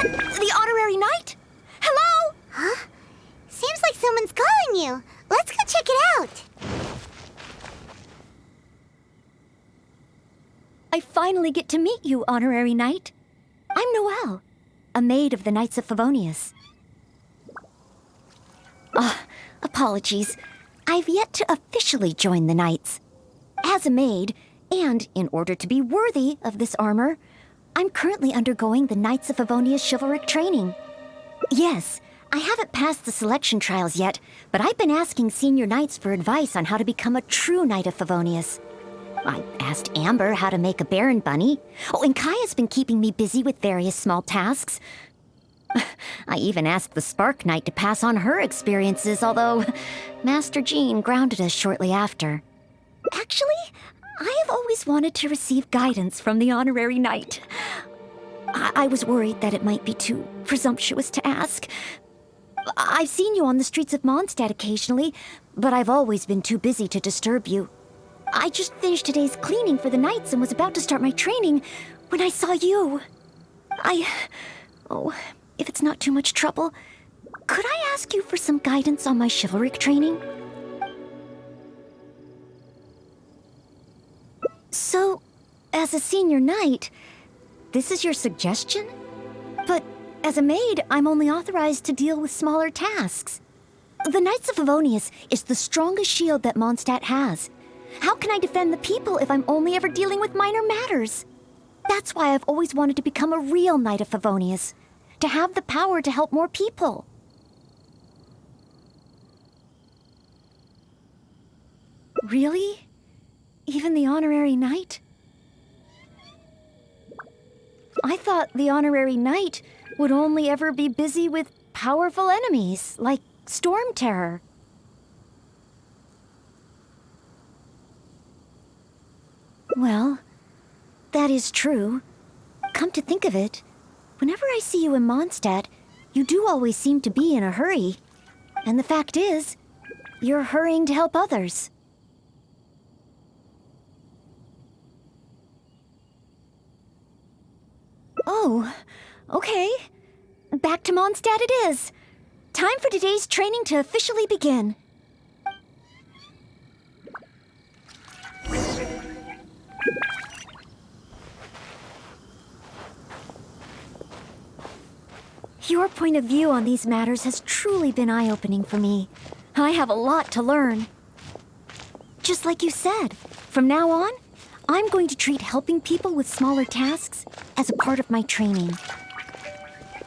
The honorary knight? Hello? Huh? Seems like someone's calling you. Let's go check it out. I finally get to meet you, honorary knight. I'm Noelle, a maid of the Knights of Favonius. Apologies. I've yet to officially join the Knights. As a maid, and in order to be worthy of this armor, I'm currently undergoing the Knights of Favonius chivalric training. Yes, I haven't passed the selection trials yet, but I've been asking senior knights for advice on how to become a true Knight of Favonius. I asked Amber how to make a Baron bunny. Oh, and Kaya's been keeping me busy with various small tasks. I even asked the Spark Knight to pass on her experiences, although Master Jean grounded us shortly after. Actually, I have always wanted to receive guidance from the honorary knight. I was worried that it might be too presumptuous to ask. I've seen you on the streets of Mondstadt occasionally, but I've always been too busy to disturb you. I just finished today's cleaning for the Knights and was about to start my training when I saw you. If it's not too much trouble, could I ask you for some guidance on my chivalric training? So, as a senior knight, this is your suggestion? But as a maid, I'm only authorized to deal with smaller tasks. The Knights of Favonius is the strongest shield that Mondstadt has. How can I defend the people if I'm only ever dealing with minor matters? That's why I've always wanted to become a real Knight of Favonius, to have the power to help more people. Really? Even the honorary knight? I thought the honorary knight would only ever be busy with powerful enemies, like Storm Terror. Well, that is true. Come to think of it, whenever I see you in Mondstadt, you do always seem to be in a hurry. And the fact is, you're hurrying to help others. Oh, okay. Back to Mondstadt it is. Time for today's training to officially begin. Your point of view on these matters has truly been eye-opening for me. I have a lot to learn. Just like you said, from now on, I'm going to treat helping people with smaller tasks as a part of my training.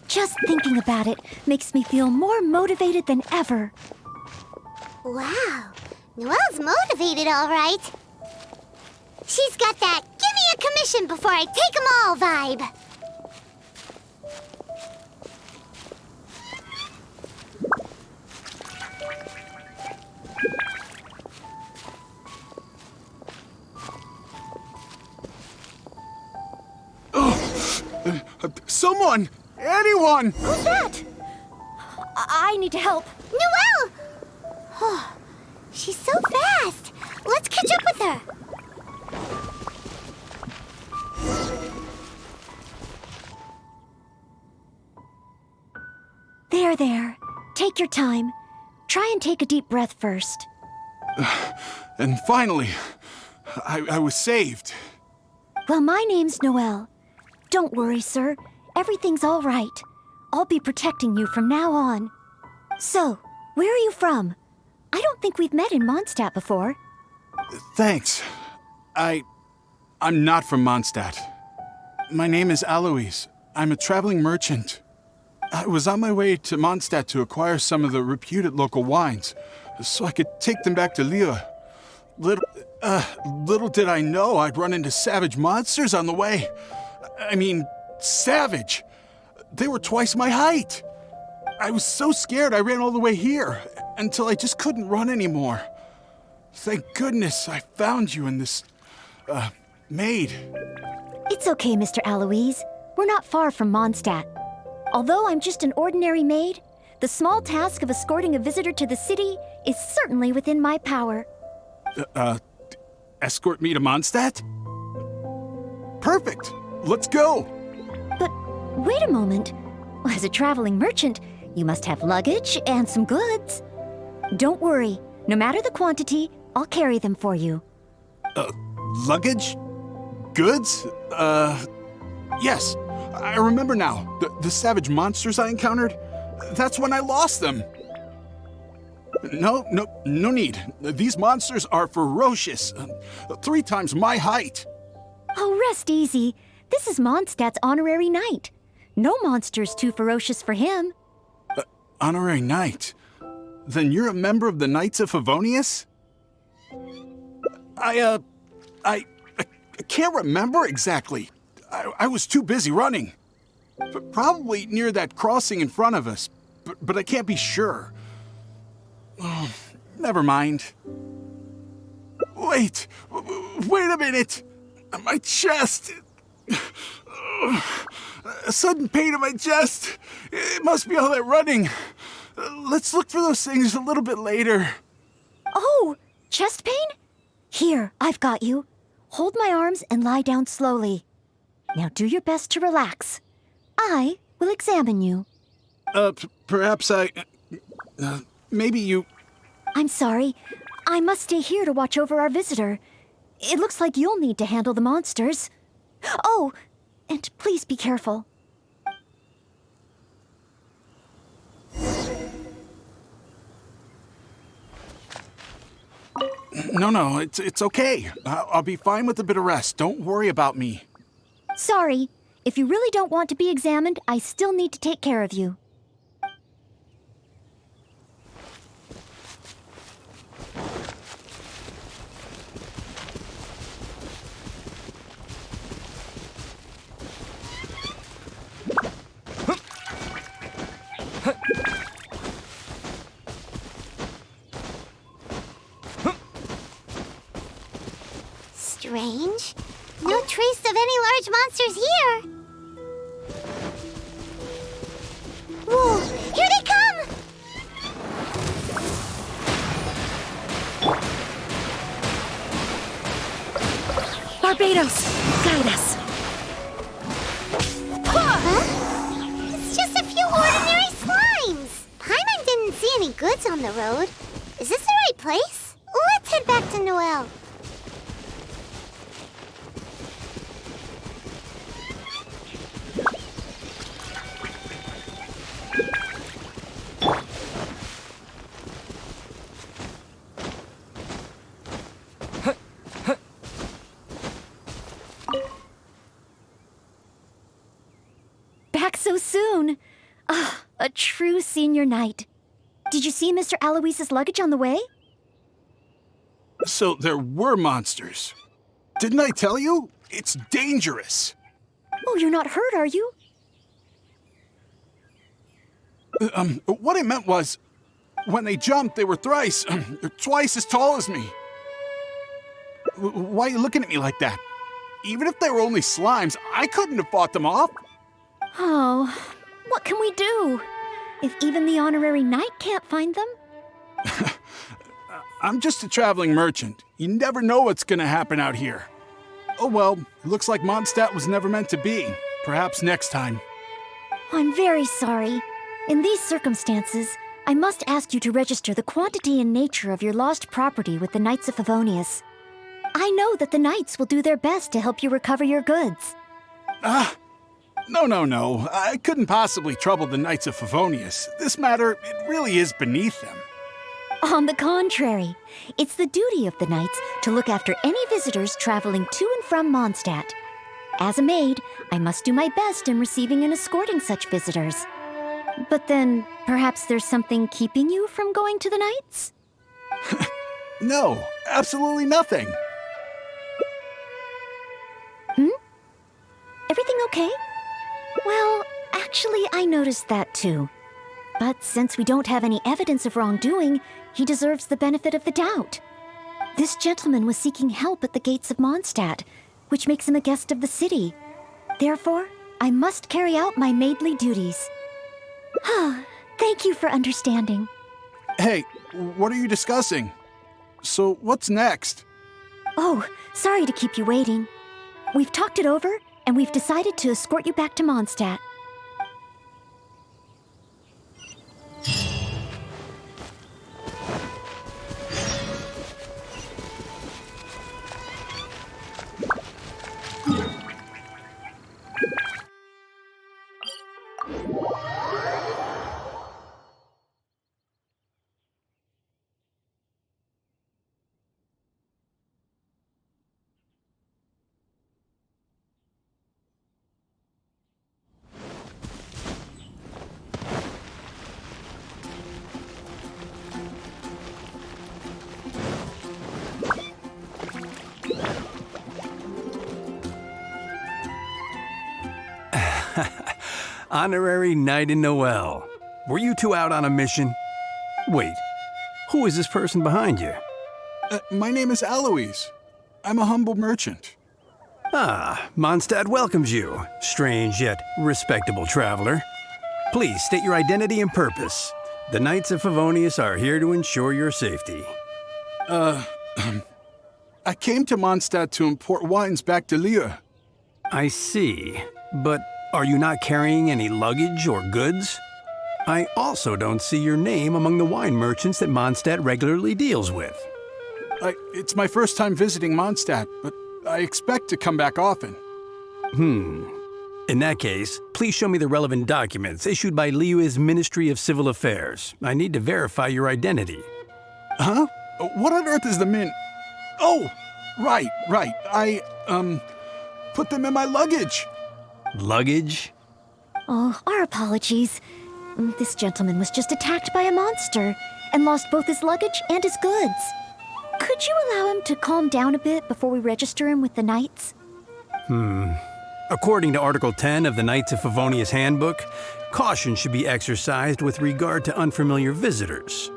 Just thinking about it makes me feel more motivated than ever. Wow, Noelle's motivated, all right. She's got that give me a commission before I take 'em all vibe. Someone! Anyone! Who's that? I need to help. Noelle! Oh, she's so fast. Let's catch up with her. There. Take your time. Try and take a deep breath first. And finally, I was saved. Well, my name's Noelle. Don't worry, sir. Everything's all right. I'll be protecting you from now on. So, where are you from? I don't think we've met in Mondstadt before. Thanks. I'm not from Mondstadt. My name is Alois. I'm a traveling merchant. I was on my way to Mondstadt to acquire some of the reputed local wines, so I could take them back to Lille. Little did I know I'd run into savage monsters on the way. I mean, savage. They were twice my height. I was so scared I ran all the way here, until I just couldn't run anymore. Thank goodness I found you in this, maid. It's okay, Mr. Alois. We're not far from Mondstadt. Although I'm just an ordinary maid, the small task of escorting a visitor to the city is certainly within my power. Escort me to Mondstadt? Perfect! Let's go! But wait a moment. As a traveling merchant, you must have luggage and some goods. Don't worry, no matter the quantity, I'll carry them for you. Luggage? Goods? Yes. I remember now. The savage monsters I encountered? That's when I lost them. No need. These monsters are ferocious. 3 times my height. Oh, rest easy. This is Mondstadt's honorary knight. No monster's too ferocious for him. Honorary knight? Then you're a member of the Knights of Favonius? I can't remember exactly. I was too busy running. Probably near that crossing in front of us, but I can't be sure. Oh, never mind. Wait a minute. My chest. A sudden pain in my chest. It must be all that running. Let's look for those things a little bit later. Oh, chest pain? Here, I've got you. Hold my arms and lie down slowly. Now do your best to relax. I will examine you. Perhaps maybe you... I'm sorry. I must stay here to watch over our visitor. It looks like you'll need to handle the monsters. Oh, and please be careful. No, it's okay. I'll be fine with a bit of rest. Don't worry about me. Sorry. If you really don't want to be examined, I still need to take care of you. Strange. No trace of any large monsters here. Whoa, here they come! Barbados, guide us. Huh? It's just a few ordinary slimes. Paimon didn't see any goods on the road. Is this the right place? Let's head back to Noelle. Back so soon. Ah, a true senior knight. Did you see Mr. Aloise's luggage on the way? So there were monsters. Didn't I tell you? It's dangerous. Oh, you're not hurt, are you? What I meant was, when they jumped, they were twice as tall as me. Why are you looking at me like that? Even if they were only slimes, I couldn't have fought them off. Oh, what can we do? If even the honorary knight can't find them? I'm just a traveling merchant. You never know what's gonna happen out here. Oh well, it looks like Mondstadt was never meant to be. Perhaps next time. I'm very sorry. In these circumstances, I must ask you to register the quantity and nature of your lost property with the Knights of Favonius. I know that the Knights will do their best to help you recover your goods. No. I couldn't possibly trouble the Knights of Favonius. This matter, it really is beneath them. On the contrary, it's the duty of the Knights to look after any visitors traveling to and from Mondstadt. As a maid, I must do my best in receiving and escorting such visitors. But then, perhaps there's something keeping you from going to the Knights? No, absolutely nothing. Everything okay? Well, actually, I noticed that too. But since we don't have any evidence of wrongdoing, he deserves the benefit of the doubt. This gentleman was seeking help at the gates of Mondstadt, which makes him a guest of the city. Therefore, I must carry out my maidly duties. Thank you for understanding. Hey, what are you discussing? So, what's next? Oh, sorry to keep you waiting. We've talked it over, and we've decided to escort you back to Mondstadt. Honorary Knight in Noelle. Were you two out on a mission? Wait, who is this person behind you? My name is Eloise. I'm a humble merchant. Ah, Mondstadt welcomes you, strange yet respectable traveler. Please state your identity and purpose. The Knights of Favonius are here to ensure your safety. I came to Mondstadt to import wines back to Lieu. I see, but are you not carrying any luggage or goods? I also don't see your name among the wine merchants that Mondstadt regularly deals with. It's my first time visiting Mondstadt, but I expect to come back often. In that case, please show me the relevant documents issued by Liu's Ministry of Civil Affairs. I need to verify your identity. Huh? What on earth is the mint? Oh, right. I put them in my luggage. Luggage? Oh, our apologies. This gentleman was just attacked by a monster and lost both his luggage and his goods. Could you allow him to calm down a bit before we register him with the Knights? According to Article 10 of the Knights of Favonius Handbook, caution should be exercised with regard to unfamiliar visitors.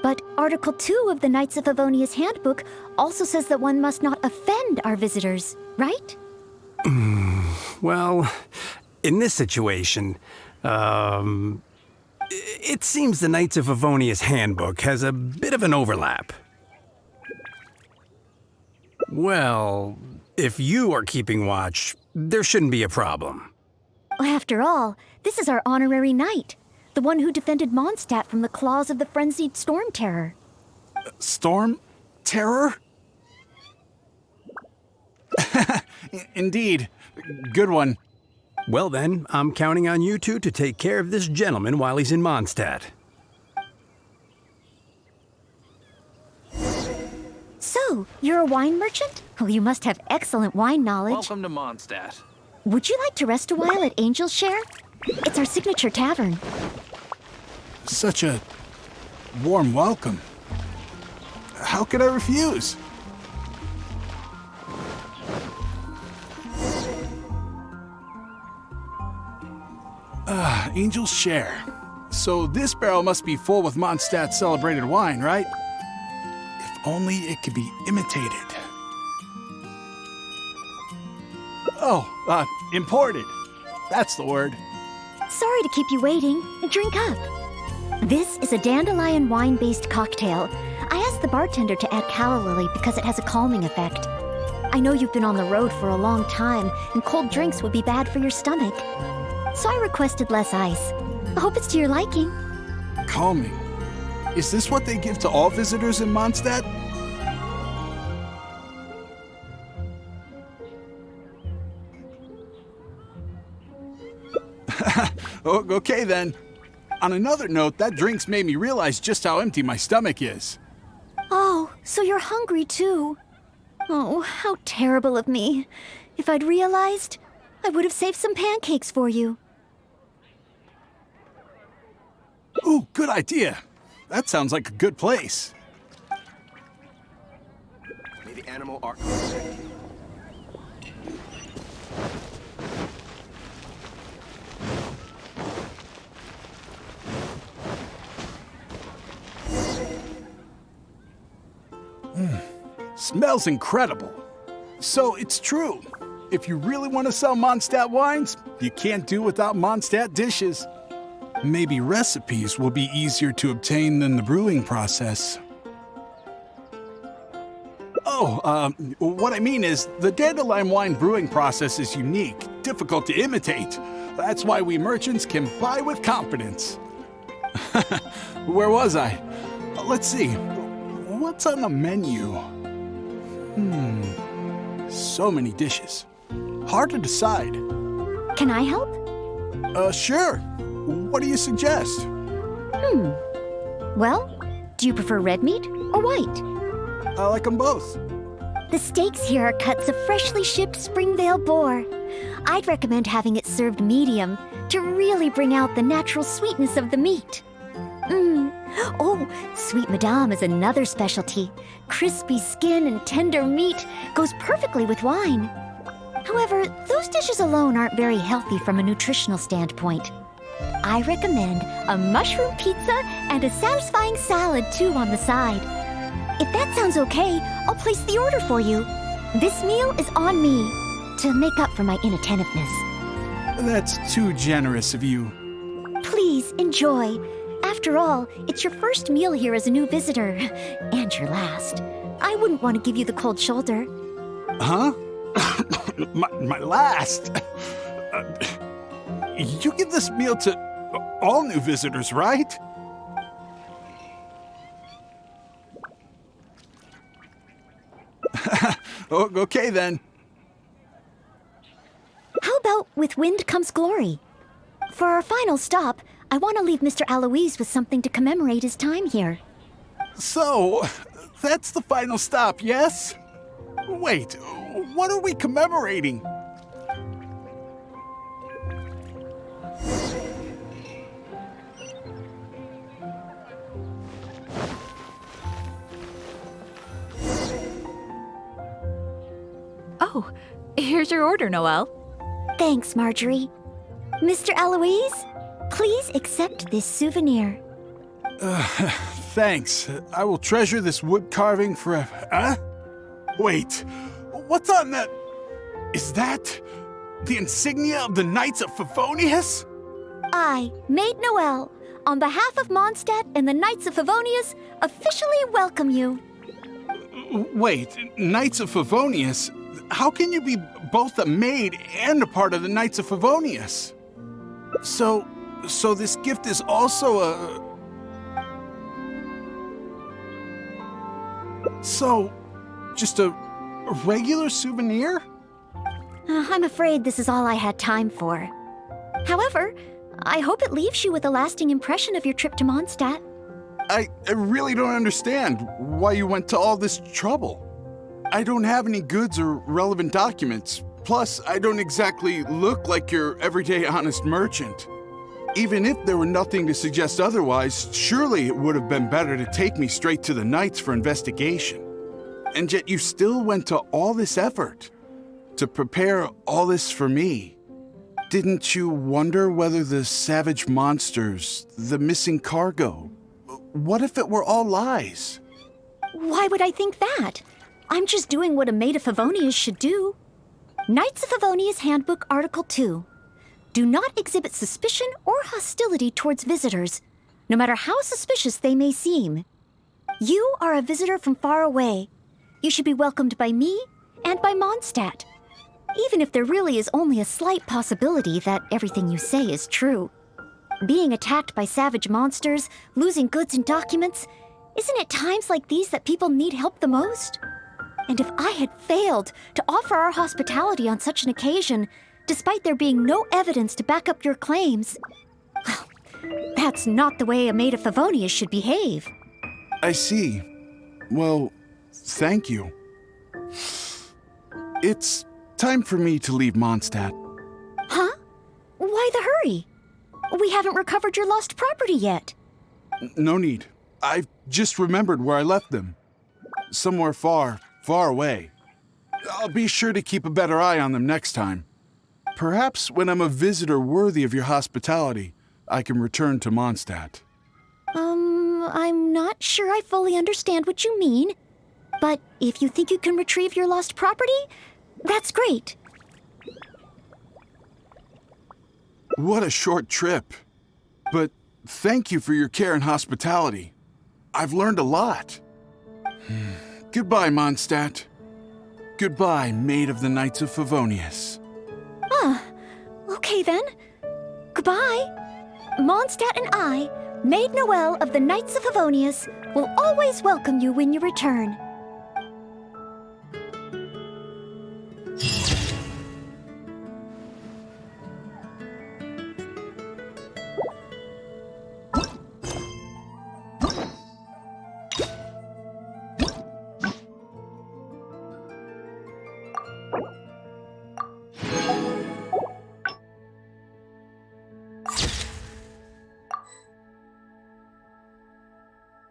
But Article 2 of the Knights of Favonius Handbook also says that one must not offend our visitors, right? Well, in this situation, it seems the Knights of Favonius Handbook has a bit of an overlap. Well, if you are keeping watch, there shouldn't be a problem. After all, this is our honorary knight, the one who defended Mondstadt from the claws of the frenzied storm terror. Storm? Terror? Indeed. Good one. Well then, I'm counting on you two to take care of this gentleman while he's in Mondstadt. So, you're a wine merchant? Oh, you must have excellent wine knowledge. Welcome to Mondstadt. Would you like to rest a while at Angel's Share? It's our signature tavern. Such a warm welcome. How could I refuse? Angel's Share. So this barrel must be full with Mondstadt's celebrated wine, right? If only it could be imitated. Oh, imported. That's the word. Sorry to keep you waiting. Drink up. This is a dandelion wine-based cocktail. I asked the bartender to add calla lily because it has a calming effect. I know you've been on the road for a long time, and cold drinks would be bad for your stomach. So I requested less ice. I hope it's to your liking. Calming. Is this what they give to all visitors in Mondstadt? Okay then. On another note, that drink's made me realize just how empty my stomach is. Oh, so you're hungry too. Oh, how terrible of me. If I'd realized, I would have saved some pancakes for you. Ooh, good idea. That sounds like a good place. May the animal art. Smells incredible. So it's true. If you really want to sell Mondstadt wines, you can't do without Mondstadt dishes. Maybe recipes will be easier to obtain than the brewing process. Oh, what I mean is, the dandelion wine brewing process is unique, difficult to imitate. That's why we merchants can buy with confidence. Where was I? Let's see. What's on the menu? So many dishes. Hard to decide. Can I help? Sure. What do you suggest? Well, do you prefer red meat or white? I like them both. The steaks here are cuts of freshly shipped Springvale boar. I'd recommend having it served medium to really bring out the natural sweetness of the meat. Oh, sweet madame is another specialty. Crispy skin and tender meat goes perfectly with wine. However, those dishes alone aren't very healthy from a nutritional standpoint. I recommend a mushroom pizza and a satisfying salad too on the side. If that sounds okay, I'll place the order for you. This meal is on me to make up for my inattentiveness. That's too generous of you. Please enjoy. After all, it's your first meal here as a new visitor, and your last. I wouldn't want to give you the cold shoulder. Huh? my last? You give this meal to all new visitors, right? Okay then. How about with wind comes glory? For our final stop, I want to leave Mr. Aloise with something to commemorate his time here. So, that's the final stop, yes? Wait, what are we commemorating? Oh, here's your order, Noelle. Thanks, Marjorie. Mr. Aloise, please accept this souvenir. Thanks. I will treasure this wood carving forever. Huh? Wait, what's on that? Is that the insignia of the Knights of Favonius? I, Maid Noelle, on behalf of Mondstadt and the Knights of Favonius, officially welcome you. Wait, Knights of Favonius? How can you be both a maid and a part of the Knights of Favonius? So this gift is also a... So, just a regular souvenir? I'm afraid this is all I had time for. However, I hope it leaves you with a lasting impression of your trip to Mondstadt. I really don't understand why you went to all this trouble. I don't have any goods or relevant documents. Plus, I don't exactly look like your everyday honest merchant. Even if there were nothing to suggest otherwise, surely it would have been better to take me straight to the Knights for investigation. And yet you still went to all this effort to prepare all this for me. Didn't you wonder whether the savage monsters, the missing cargo, what if it were all lies? Why would I think that? I'm just doing what a maid of Favonius should do. Knights of Favonius Handbook Article 2. Do not exhibit suspicion or hostility towards visitors, no matter how suspicious they may seem. You are a visitor from far away. You should be welcomed by me and by Mondstadt, even if there really is only a slight possibility that everything you say is true. Being attacked by savage monsters, losing goods and documents, isn't it times like these that people need help the most? And if I had failed to offer our hospitality on such an occasion, despite there being no evidence to back up your claims, well, that's not the way a maid of Favonius should behave. I see. Well, thank you. It's time for me to leave Mondstadt. Huh? Why the hurry? We haven't recovered your lost property yet. No need. I've just remembered where I left them. Somewhere far, far away. I'll be sure to keep a better eye on them next time. Perhaps when I'm a visitor worthy of your hospitality, I can return to Mondstadt. I'm not sure I fully understand what you mean. But if you think you can retrieve your lost property, that's great. What a short trip. But thank you for your care and hospitality. I've learned a lot. Goodbye, Mondstadt. Goodbye, Maid of the Knights of Favonius. Okay then. Goodbye. Mondstadt and I, Maid Noelle of the Knights of Favonius, will always welcome you when you return.